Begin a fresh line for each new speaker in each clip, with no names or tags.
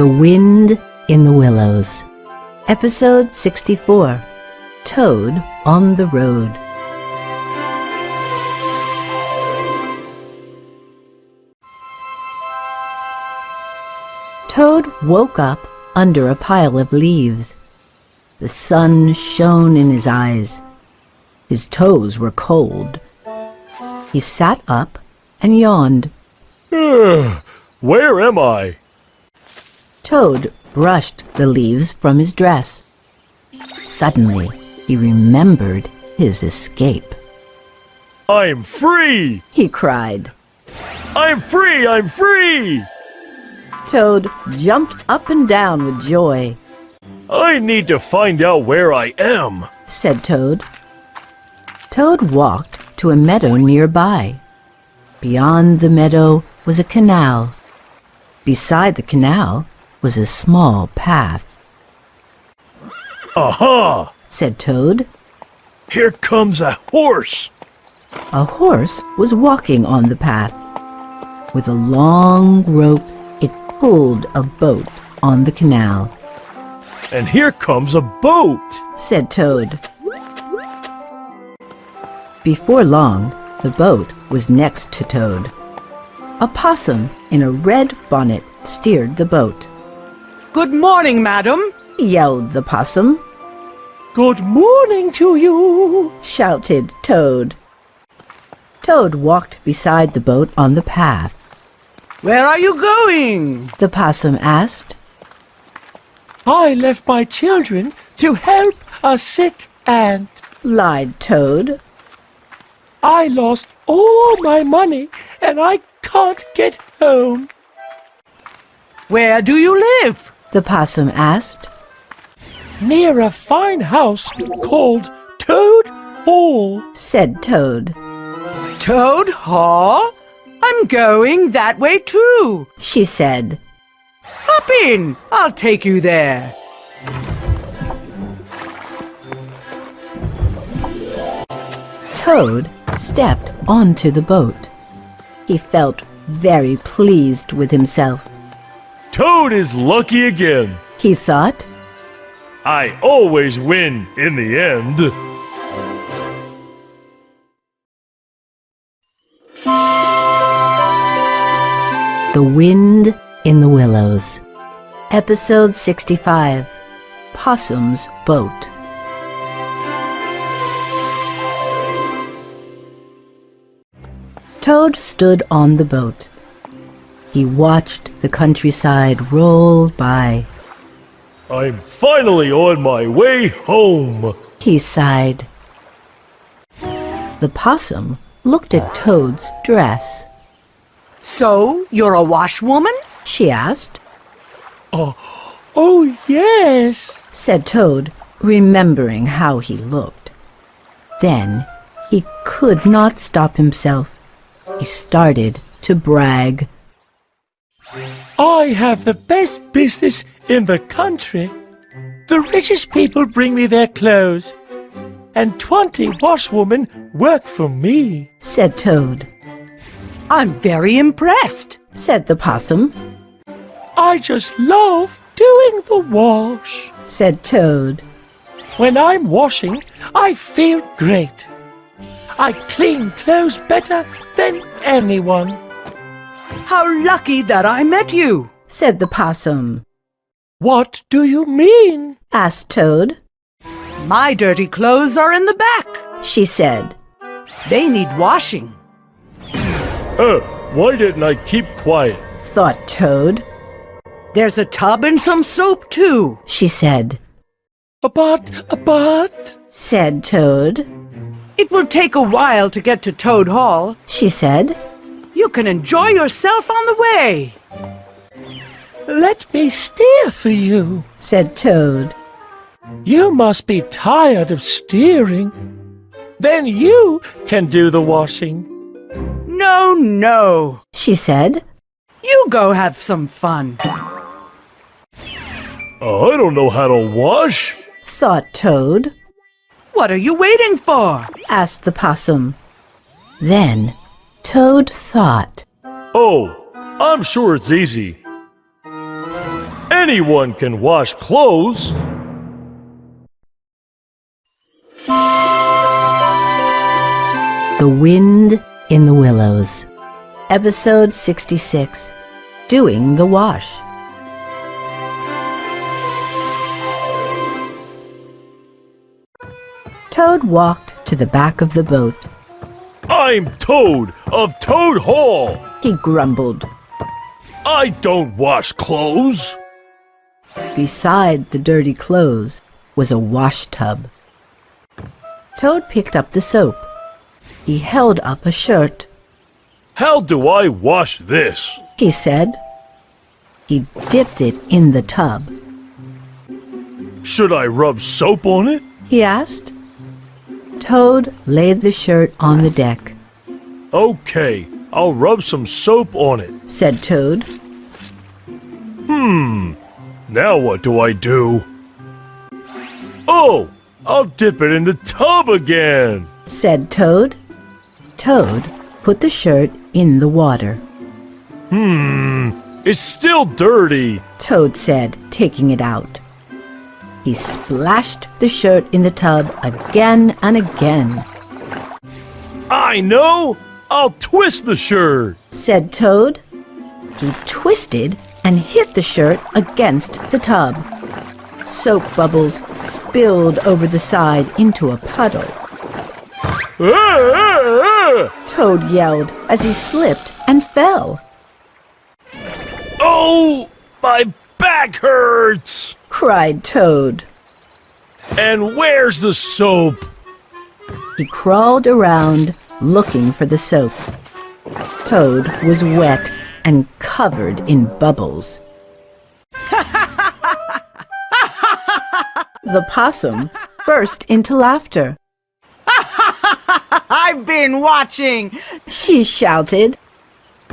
The Wind in the Willows. Episode 64. Toad on the Road. Toad woke up under a pile of leaves. The sun shone in his eyes. His toes were cold. He sat up and yawned.
Where am I?
Toad brushed the leaves from his dress. Suddenly, he remembered his escape.
I'm free!
He cried.
I'm free! I'm free!
Toad jumped up and down with joy.
I need to find out where I am,
said Toad. Toad walked to a meadow nearby. Beyond the meadow was a canal. Beside the canal was a small path.
Aha!
Said Toad.
Here comes a horse!
A horse was walking on the path. With a long rope, it pulled a boat on the canal.
And here comes a boat!
Said Toad. Before long, the boat was next to Toad. A possum in a red bonnet steered the boat.
Good morning, madam,
Yelled the possum.
Good morning to you!
Shouted Toad. Toad walked beside the boat on the path.
Where are you going?
The possum asked.
I left my children to help a sick ant.
Lied Toad.
I lost all my money and I can't get home.
Where do you live?
The possum asked.
Near a fine house called Toad Hall.
Said Toad.
Toad Hall? I'm going that way too.
She said.
Hop in, I'll take you there.
Toad stepped onto the boat. He felt very pleased with himself.
Toad is lucky again.
He thought.
I always win in the end.
The Wind in the Willows. Episode 65. Possum's Boat. Toad stood on the boat. He watched the countryside roll by.
I'm finally on my way home.
He sighed. The possum looked at Toad's dress.
So, you're a washwoman?
She asked.
Oh yes,
Said Toad, remembering how he looked. Then he could not stop himself. He started to brag.
I have the best business in the country. The richest people bring me their clothes, and 20 washwomen work for me.
Said Toad.
I'm very impressed.
Said the possum.
I just love doing the wash.
Said Toad.
When I'm washing, I feel great. I clean clothes better than anyone.
How lucky that I met you.
Said the possum.
What do you mean?
Asked Toad.
My dirty clothes are in the back.
She said.
They need washing.
Why didn't I keep quiet?
Thought Toad.
There's a tub and some soap too.
She said.
But,
Said Toad.
It will take a while to get to Toad Hall.
She said.
You can enjoy yourself on the way.
let me steer for you.
Said Toad.
You must be tired of steering. Then you can do the washing.
No, no.
She said.
You go have some fun.
I don't know how to wash.
Thought Toad.
What are you waiting for?
Asked the possum. Then Toad thought.
Oh, I'm sure it's easy. Anyone can wash clothes.
The Wind in the Willows. Episode 66. Doing the Wash. Toad walked to the back of the boat.
I'm Toad of Toad Hall.
He grumbled.
I don't wash clothes.
Beside the dirty clothes was a wash tub. Toad picked up the soap. He held up a shirt.
How do I wash this?
He said. He dipped it in the tub.
Should I rub soap on it?
He asked. Toad laid the shirt on the deck.
Okay, I'll rub some soap on it.
Said Toad.
Now what do I do? Oh, I'll dip it in the tub again.
Said Toad. Toad put the shirt in the water.
It's still dirty.
Toad said, taking it out. He splashed the shirt in the tub again and again.
I know. I'll twist the shirt.
Said Toad. He twisted and hit the shirt against the tub. Soap bubbles spilled over the side into a puddle. Toad yelled as he slipped and fell.
Oh, my back hurts.
Cried Toad.
And where's the soap?
He crawled around looking for the soap. Toad was wet and covered in bubbles. The possum burst into laughter.
I've been watching.
She shouted.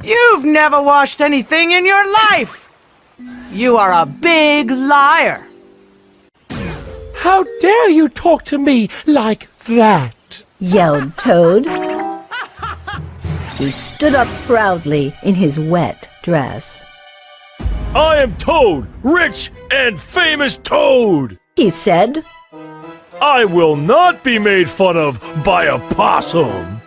You've never washed anything in your life. You are a big liar.
How dare you talk to me like that?
Yelled Toad. He stood up proudly in his wet dress.
I am Toad, rich and famous Toad.
He said.
I will not be made fun of by a possum.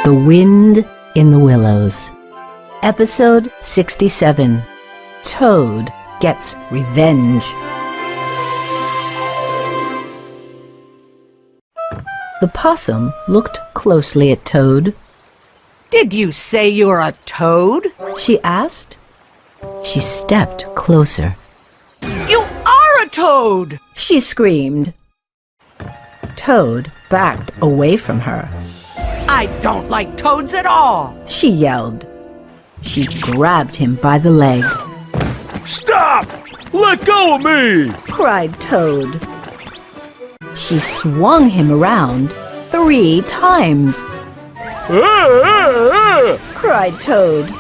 The Wind in the Willows. Episode 67. Toad Gets Revenge. The possum looked closely at Toad.
Did you say you're a toad?
She asked. She stepped closer.
You are a toad!
She screamed. Toad backed away from her.
I don't like toads at all.
She yelled. She grabbed him by the leg.
Stop! Let go of me!
Cried Toad. She swung him around 3 times. Cried Toad.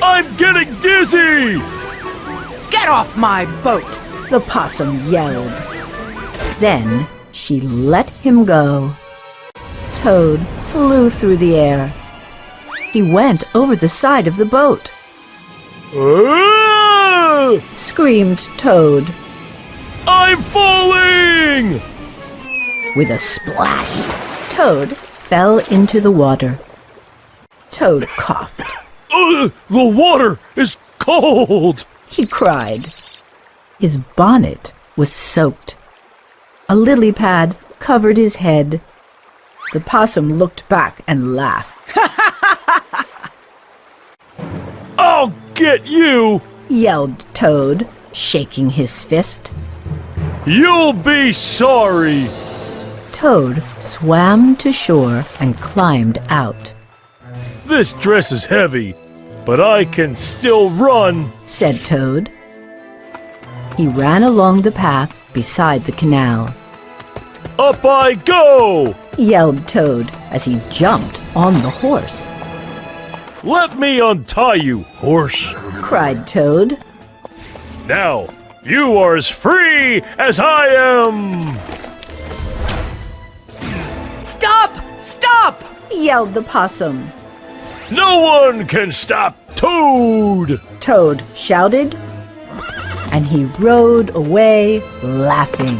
I'm getting dizzy!
Get off my boat!
The possum yelled. Then she let him go. Toad flew through the air. He went over the side of the boat. Screamed Toad.
I'm falling!
With a splash, Toad fell into the water. Toad coughed.
The water is cold!
He cried. His bonnet was soaked. A lily pad covered his head. The possum looked back and laughed.
I'll get you!
Yelled Toad, shaking his fist.
You'll be sorry!
Toad swam to shore and climbed out.
This dress is heavy, but I can still run.
Said Toad. He ran along the path beside the canal.
Up I go!
Yelled Toad as he jumped on the horse.
Let me untie you, horse.
Cried Toad.
Now, you are as free as I am!
Stop! Stop!
Yelled the possum.
No one can stop Toad!
Toad shouted, and he rode away laughing.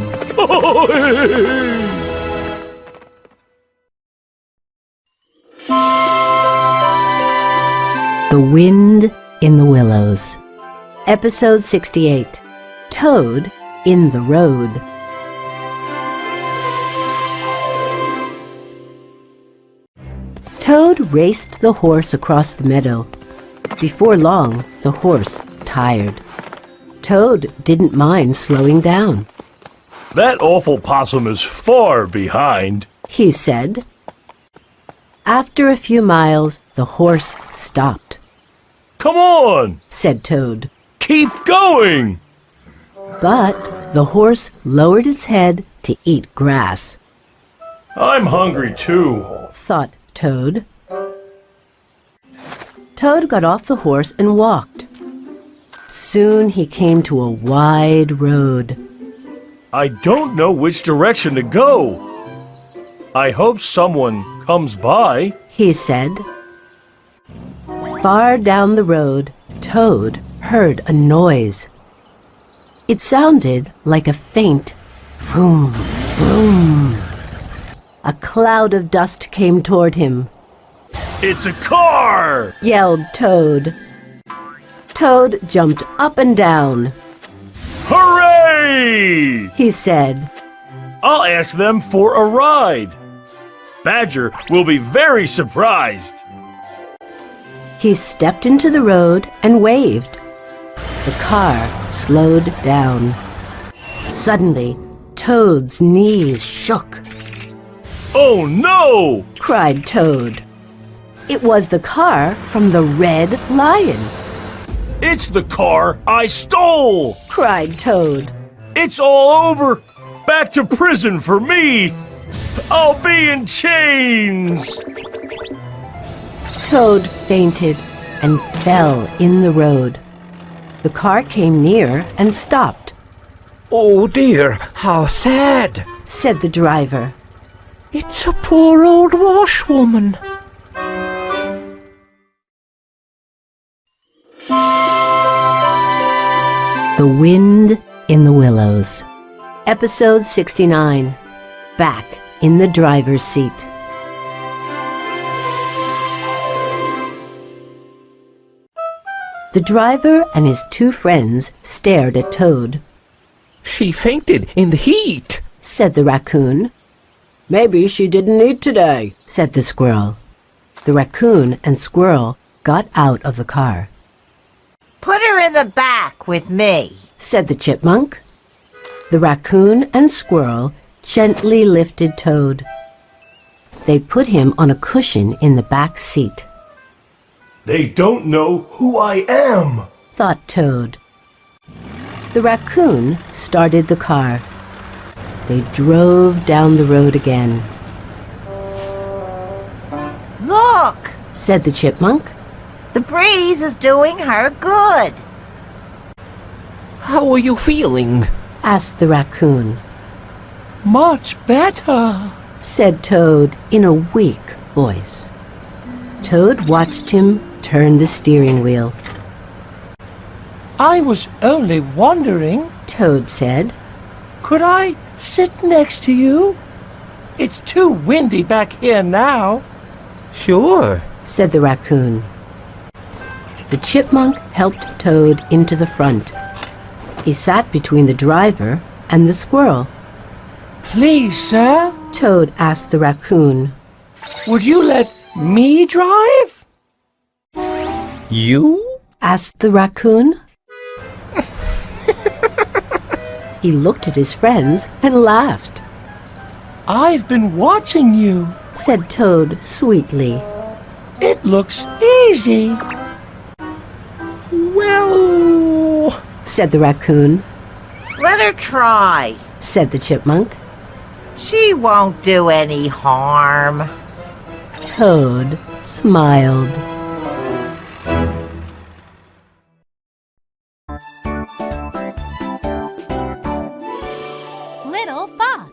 The Wind in the Willows. Episode 68. Toad in the Road. Toad raced the horse across the meadow. Before long, the horse tired. Toad didn't mind slowing down.
That awful possum is far behind,
he said. After a few miles, the horse stopped.
Come on,
said Toad.
Keep going!
But the horse lowered its head to eat grass.
I'm hungry too,
thought Toad. Toad got off the horse and walked. Soon he came to a wide road.
I don't know which direction to go. I hope someone comes by,
he said. Far down the road, Toad heard a noise. It sounded like a faint vroom, vroom. A cloud of dust came toward him.
It's a car!
Yelled Toad. Toad jumped up and down.
Hooray!
He said.
I'll ask them for a ride. Badger will be very surprised.
He stepped into the road and waved. The car slowed down. Suddenly, Toad's knees shook.
Oh no!
Cried Toad. It was the car from the Red Lion.
It's the car I stole!
Cried Toad.
It's all over! Back to prison for me! I'll be in chains!
Toad fainted and fell in the road. The car came near and stopped.
Oh dear, how sad,
said the driver.
It's a poor old washwoman.
The Wind in the Willows. Episode 69. Back in the driver's seat. The driver and his two friends stared at Toad.
She fainted in the heat,
said the raccoon. Maybe she didn't eat today, said the squirrel. The raccoon and squirrel got out of the car.
Put her in the back with me,
said the chipmunk. The raccoon and squirrel gently lifted Toad. They put him on a cushion in the back seat.
They don't know who I am,
thought Toad. The raccoon started the car. They drove down the road again.
Look,
said the chipmunk.
the breeze is doing her good.
how are you feeling?
Asked the raccoon.
Much better,
Said Toad in a weak voice. Toad watched him turn the steering wheel.
I was only wondering,
Toad said.
could I sit next to you? It's too windy back here now.
Sure,
Said the raccoon. The chipmunk helped Toad into the front. He sat between the driver and the squirrel.
Please, sir,
Toad asked the raccoon.
would you let me drive?
you?
Asked the raccoon. He looked at his friends and laughed.
I've been watching you.
Said Toad sweetly.
It looks easy.
Well,
Said the raccoon.
Let her try.
Said the chipmunk.
She won't do any harm.
Toad smiled.
Little Fox.